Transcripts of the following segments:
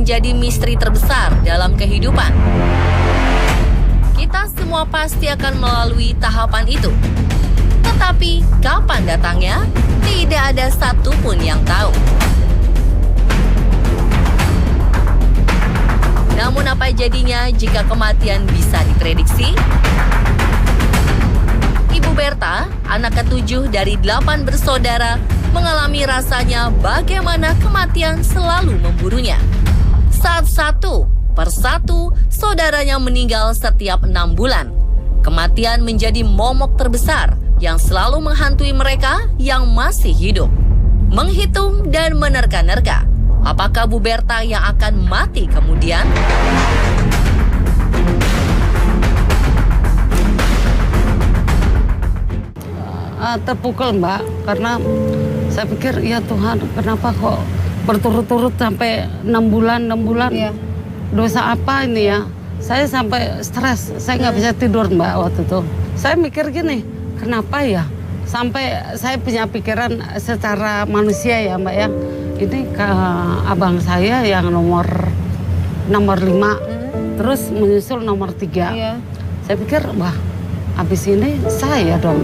menjadi misteri terbesar dalam kehidupan. Kita semua pasti akan melalui tahapan itu. Tetapi kapan datangnya? Tidak ada satupun yang tahu. Namun apa jadinya jika kematian bisa diprediksi? Ibu Berta, anak ke-7 dari 8 bersaudara, mengalami rasanya bagaimana kematian selalu memburunya. Saat satu persatu saudaranya meninggal setiap 6 bulan. Kematian menjadi momok terbesar yang selalu menghantui mereka yang masih hidup. Menghitung dan menerka-nerka, apakah Bu Berta yang akan mati kemudian? Terpukul Mbak, karena saya pikir ya Tuhan kenapa kok berturut-turut sampai 6 bulan. Iya. Dosa apa ini ya? Saya sampai stres, saya nggak bisa tidur Mbak waktu itu. Saya mikir gini, kenapa ya? Sampai saya punya pikiran secara manusia ya Mbak ya. Ini ke abang saya yang nomor 5, terus menyusul nomor 3. Iya. Saya pikir, wah habis ini saya dong.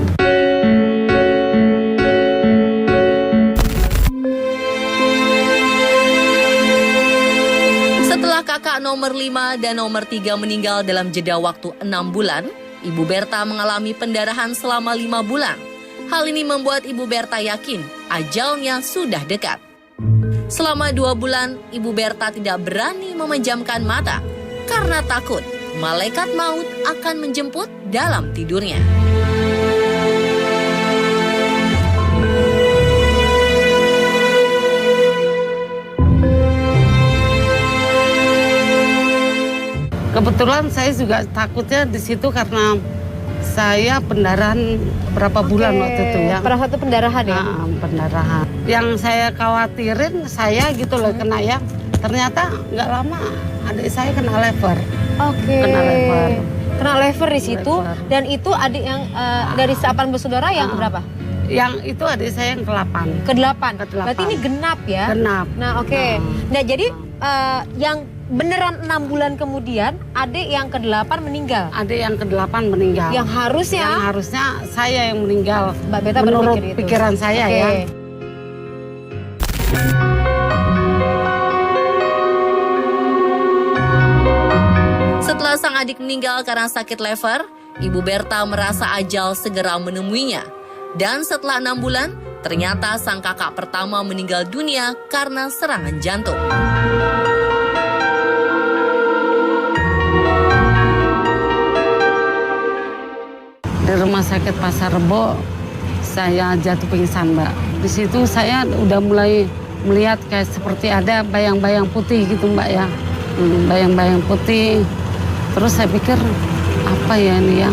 Setelah kakak nomor 5 dan nomor 3 meninggal dalam jeda waktu 6 bulan, Ibu Berta mengalami pendarahan selama 5 bulan. Hal ini membuat Ibu Berta yakin ajalnya sudah dekat. Selama 2 bulan, Ibu Berta tidak berani memejamkan mata karena takut malaikat maut akan menjemput dalam tidurnya. Kebetulan saya juga takutnya di situ karena saya pendarahan berapa bulan waktu itu ya. Pernah satu pendarahan ya? Pendarahan. Yang saya khawatirin saya gitu loh kena ya. Ternyata nggak lama adik saya kena lever. Oke. Kena lever. Kena lever di situ. Lever. Dan itu adik yang dari 8 bersaudara yang keberapa? Yang itu adik saya yang ke-8. Ke-8. Ke-8. Berarti ini genap ya? Genap. Nah oke. Nah jadi yang beneran 6 bulan kemudian adik yang ke-8 meninggal. Adik yang ke-8 meninggal. Yang harusnya saya yang meninggal. Mbak Berta menurut berpikir itu. pikiran saya Oke. ya. Setelah sang adik meninggal karena sakit lever, Ibu Berta merasa ajal segera menemuinya. Dan setelah 6 bulan, ternyata sang kakak pertama meninggal dunia karena serangan jantung. Di rumah sakit Pasar Rebo, saya jatuh pingsan Mbak. Di situ saya udah mulai melihat kayak seperti ada bayang-bayang putih gitu Mbak ya. Bayang-bayang putih. Terus saya pikir, apa ya ini ya?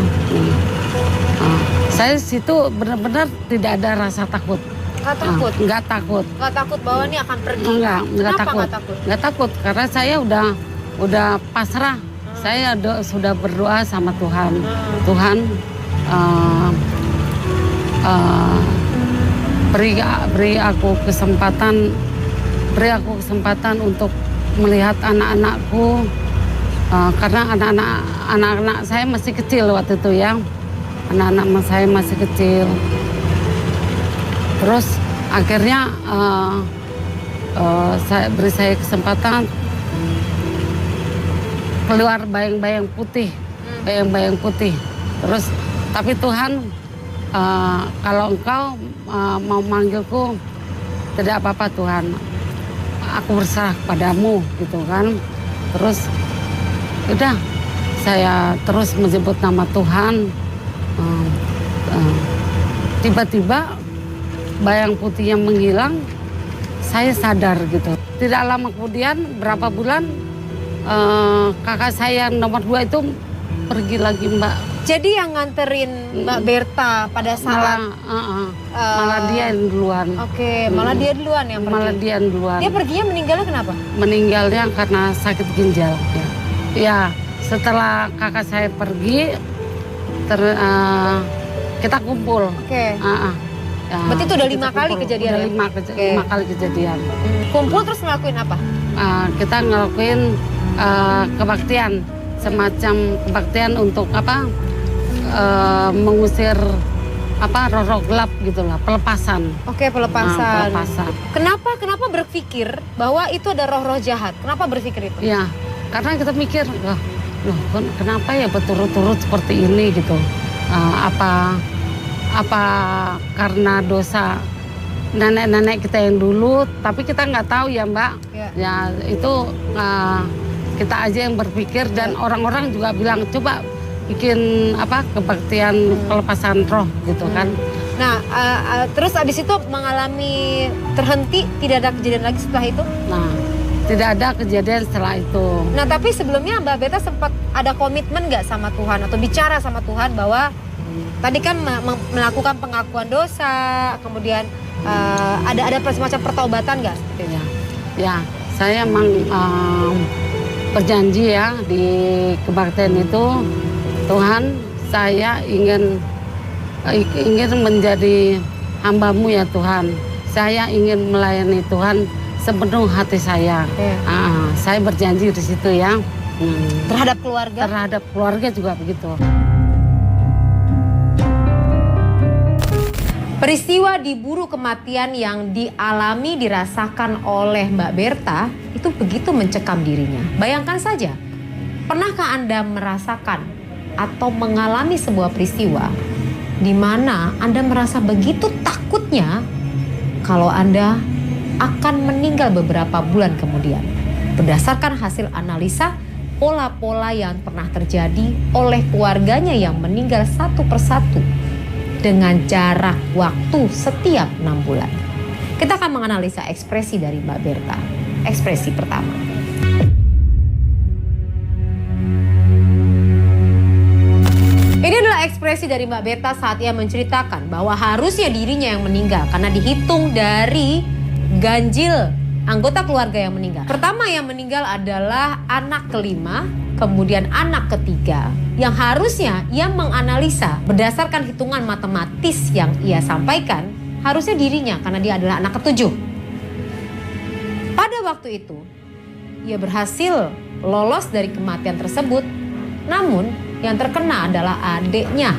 Saya di situ benar-benar tidak ada rasa takut. Nggak takut? Nggak takut. Nggak takut bahwa ini akan pergi? Nggak Kenapa takut. nggak takut? Nggak takut, karena saya udah pasrah. Saya sudah berdoa sama Tuhan. Tuhan, beri aku kesempatan untuk melihat anak-anakku, karena anak-anak saya masih kecil waktu itu ya. Anak-anak saya masih kecil. Terus akhirnya beri saya kesempatan keluar bayang-bayang putih. Terus tapi Tuhan, kalau Engkau mau manggilku, tidak apa-apa Tuhan, aku berserah padamu gitu kan. Terus udah saya terus menyebut nama Tuhan. Tiba-tiba bayang putih yang menghilang, saya sadar gitu. Tidak lama kemudian, berapa bulan, kakak saya yang nomor 2 itu pergi lagi Mbak. Jadi yang nganterin Mbak Berta pada saat malah dia yang duluan. Oke, malah dia duluan yang pergi. Malah dia yang duluan. Dia perginya meninggalnya kenapa? Meninggalnya karena sakit ginjal. Ya, setelah kakak saya pergi, kita kumpul. Oke. Berarti itu udah kita 5 kali kumpul. kejadian Udah ya? 5 Oke. 5 kali kejadian. Kumpul terus ngelakuin apa? Kita ngelakuin kebaktian, semacam kebaktian untuk apa? Mengusir apa roh-roh gelap gitulah, pelepasan. Oke, pelepasan. Pelepasan. Kenapa berpikir bahwa itu ada roh-roh jahat? Kenapa berpikir itu? Ya, karena kita mikir, loh kenapa ya berturut-turut seperti ini gitu? Apa karena dosa nenek-nenek kita yang dulu? Tapi kita nggak tahu ya Mbak. Ya itu kita aja yang berpikir dan orang-orang juga bilang coba bikin apa kebaktian pelepasan roh gitu kan. Nah, terus abis itu mengalami terhenti, tidak ada kejadian lagi setelah itu? Nah, tidak ada kejadian setelah itu. Nah, tapi sebelumnya Mbak Berta sempat ada komitmen nggak sama Tuhan atau bicara sama Tuhan bahwa tadi kan melakukan pengakuan dosa, kemudian ada semacam pertobatan nggak? Ya, saya emang berjanji ya di kebaktian itu, Tuhan, saya ingin menjadi hamba-Mu ya Tuhan. Saya ingin melayani Tuhan sepenuh hati saya. Saya berjanji di situ ya. Terhadap keluarga? Terhadap keluarga juga begitu. Peristiwa diburu kematian yang dialami dirasakan oleh Mbak Berta itu begitu mencekam dirinya. Bayangkan saja, pernahkah Anda merasakan atau mengalami sebuah peristiwa di mana Anda merasa begitu takutnya kalau Anda akan meninggal beberapa bulan kemudian? Berdasarkan hasil analisa pola-pola yang pernah terjadi oleh keluarganya yang meninggal satu persatu dengan jarak waktu setiap 6 bulan. Kita akan menganalisa ekspresi dari Mbak Berta. Ekspresi pertama. Ini adalah ekspresi dari Mbak Berta saat ia menceritakan bahwa harusnya dirinya yang meninggal karena dihitung dari ganjil anggota keluarga yang meninggal. Pertama yang meninggal adalah anak kelima, kemudian anak ketiga yang harusnya ia menganalisa berdasarkan hitungan matematis yang ia sampaikan, harusnya dirinya karena dia adalah anak ketujuh. Pada waktu itu, ia berhasil lolos dari kematian tersebut, namun yang terkena adalah adiknya,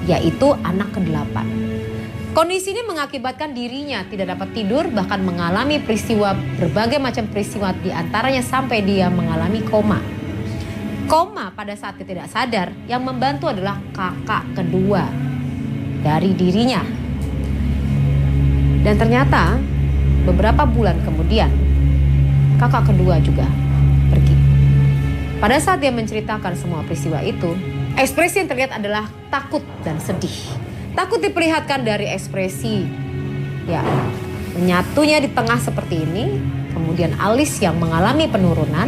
yaitu anak ke-8. Kondisi ini mengakibatkan dirinya tidak dapat tidur, bahkan mengalami berbagai macam peristiwa, diantaranya sampai dia mengalami koma. Koma pada saat dia tidak sadar, yang membantu adalah kakak kedua dari dirinya. Dan ternyata beberapa bulan kemudian, kakak kedua juga pergi. Pada saat dia menceritakan semua peristiwa itu, ekspresi yang terlihat adalah takut dan sedih. Takut diperlihatkan dari ekspresi ya menyatunya di tengah seperti ini, kemudian alis yang mengalami penurunan,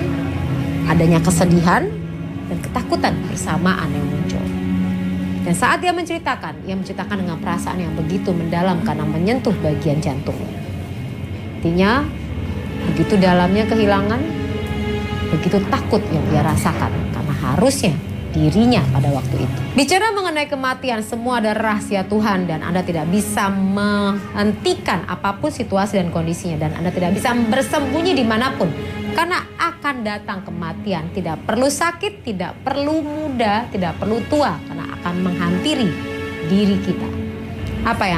adanya kesedihan dan ketakutan bersamaan yang muncul. Dan saat dia menceritakan dengan perasaan yang begitu mendalam karena menyentuh bagian jantungnya. Artinya begitu dalamnya kehilangan, begitu takut yang dia rasakan karena harusnya dirinya pada waktu itu. Bicara mengenai kematian, semua adalah rahasia Tuhan dan Anda tidak bisa menghentikan apapun situasi dan kondisinya, dan Anda tidak bisa bersembunyi dimanapun karena akan datang kematian. Tidak perlu sakit, tidak perlu muda, tidak perlu tua, karena akan menghampiri diri kita. Apa yang